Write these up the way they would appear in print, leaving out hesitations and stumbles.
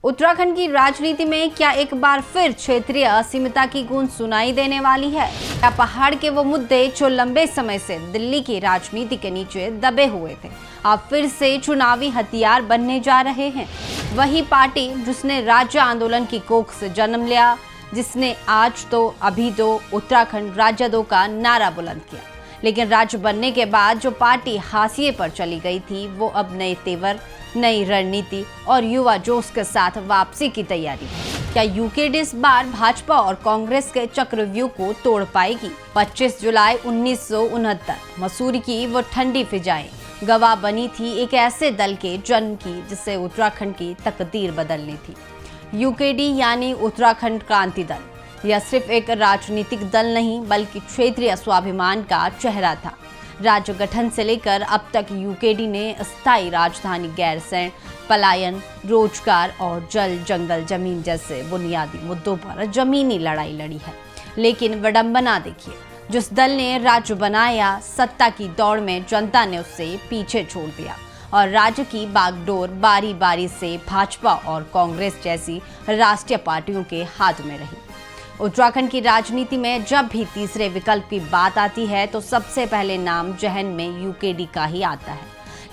उत्तराखंड की राजनीति में क्या एक बार फिर क्षेत्रीय असीमता की गूंज सुनाई देने वाली है? क्या पहाड़ के वो मुद्दे जो लंबे समय से दिल्ली की राजनीति के नीचे दबे हुए थे, अब फिर से चुनावी हथियार बनने जा रहे हैं? वही पार्टी जिसने राज्य आंदोलन की कोख से जन्म लिया, जिसने आज दो अभी दो उत्तराखंड राज्य दो का नारा बुलंद किया, लेकिन राज्य बनने के बाद जो पार्टी हाशिए पर चली गई थी, वो अब नए तेवर, नई रणनीति और युवा जोश के साथ वापसी की तैयारी है। क्या यूकेडी इस बार भाजपा और कांग्रेस के चक्रव्यूह को तोड़ पाएगी? 25 जुलाई 1969 मसूरी की वो ठंडी फिजाएं गवाह बनी थी एक ऐसे दल के जन्म की जिससे उत्तराखंड की तकदीर बदलनी थी। यूकेडी यानी उत्तराखंड क्रांति दल, यह सिर्फ एक राजनीतिक दल नहीं बल्कि क्षेत्रीय स्वाभिमान का चेहरा था। राज्य गठन से लेकर अब तक यूकेडी ने अस्थायी राजधानी, गैरसैंण, पलायन, रोजगार और जल जंगल जमीन जैसे बुनियादी मुद्दों पर जमीनी लड़ाई लड़ी है। लेकिन विडंबना देखिए, जिस दल ने राज्य बनाया, सत्ता की दौड़ में जनता ने उससे पीछे छोड़ दिया और राज्य की बागडोर बारी बारी से भाजपा और कांग्रेस जैसी राष्ट्रीय पार्टियों के हाथ में रही। उत्तराखंड की राजनीति में जब भी तीसरे विकल्प की बात आती है तो सबसे पहले नाम जहन में यूकेडी का ही आता है।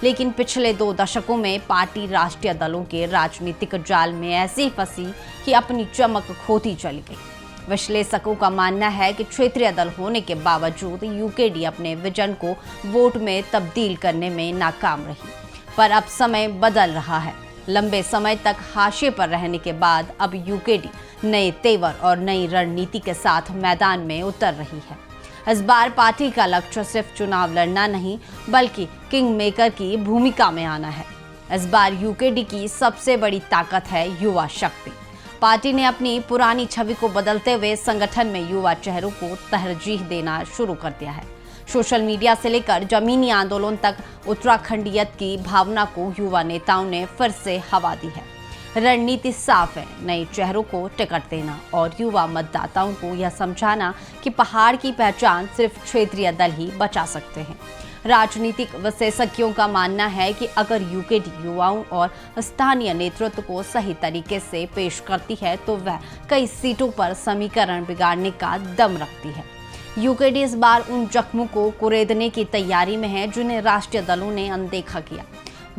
लेकिन पिछले 2 दशकों में पार्टी राष्ट्रीय दलों के राजनीतिक जाल में ऐसी फंसी कि अपनी चमक खोती चली गई। विश्लेषकों का मानना है कि क्षेत्रीय दल होने के बावजूद यूकेडी अपने विजन को वोट में तब्दील करने में नाकाम रही। पर अब समय बदल रहा है। लंबे समय तक हाशिए पर रहने के बाद अब यूकेडी नए तेवर और नई रणनीति के साथ मैदान में उतर रही है। इस बार पार्टी का लक्ष्य सिर्फ चुनाव लड़ना नहीं बल्कि किंग मेकर की भूमिका में आना है। इस बार यूकेडी की सबसे बड़ी ताकत है युवा शक्ति। पार्टी ने अपनी पुरानी छवि को बदलते हुए संगठन में युवा चेहरों को तरजीह देना शुरू कर दिया है। सोशल मीडिया से लेकर जमीनी आंदोलन तक उत्तराखंडियत की भावना को युवा नेताओं ने फिर से हवा दी है। रणनीति साफ है, नए चेहरों को टिकट देना और युवा मतदाताओं को यह समझाना कि पहाड़ की पहचान सिर्फ क्षेत्रीय दल ही बचा सकते हैं। राजनीतिक विशेषज्ञों का मानना है कि अगर यूकेडी युवाओं और स्थानीय नेतृत्व को सही तरीके से पेश करती है तो वह कई सीटों पर समीकरण बिगाड़ने का दम रखती है। यूकेडी इस बार उन जख्मों को कुरेदने की तैयारी में है जिन्हें राष्ट्रीय दलों ने अनदेखा किया।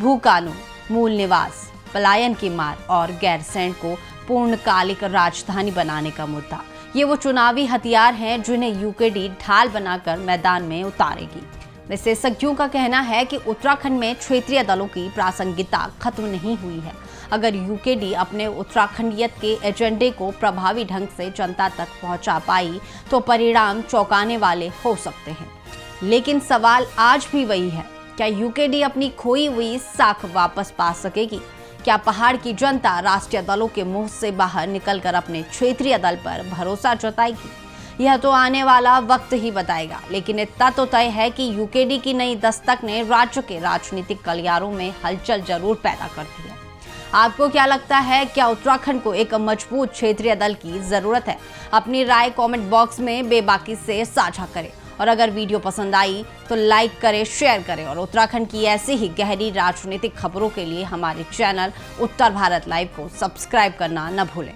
भू कानून, मूल निवास, पलायन की मार और गैरसैंण को पूर्णकालिक राजधानी बनाने का मुद्दा, ये वो चुनावी हथियार हैं जिन्हें यूकेडी ढाल बनाकर मैदान में उतारेगी। विशेषज्ञों का कहना है कि उत्तराखंड में क्षेत्रीय दलों की प्रासंगिकता खत्म नहीं हुई है। अगर यूकेडी अपने उत्तराखंडियत के एजेंडे को प्रभावी ढंग से जनता तक पहुंचा पाई तो परिणाम चौंकाने वाले हो सकते हैं। लेकिन सवाल आज भी वही है, क्या यूकेडी अपनी खोई हुई साख वापस पा सकेगी? क्या पहाड़ की जनता राष्ट्रीय दलों के मुंह से बाहर निकलकर अपने क्षेत्रीय दल पर भरोसा जताएगी? यह तो आने वाला वक्त ही बताएगा। लेकिन इतना तो तय है कि यूकेडी की नई दस्तक ने राज्य के राजनीतिक गलियारों में हलचल जरूर पैदा कर दी है। आपको क्या लगता है, क्या उत्तराखंड को एक मजबूत क्षेत्रीय दल की जरूरत है? अपनी राय कमेंट बॉक्स में बेबाकी से साझा करें और अगर वीडियो पसंद आई तो लाइक करें, शेयर करें और उत्तराखंड की ऐसी ही गहरी राजनीतिक खबरों के लिए हमारे चैनल उत्तर भारत लाइव को सब्सक्राइब करना न भूलें।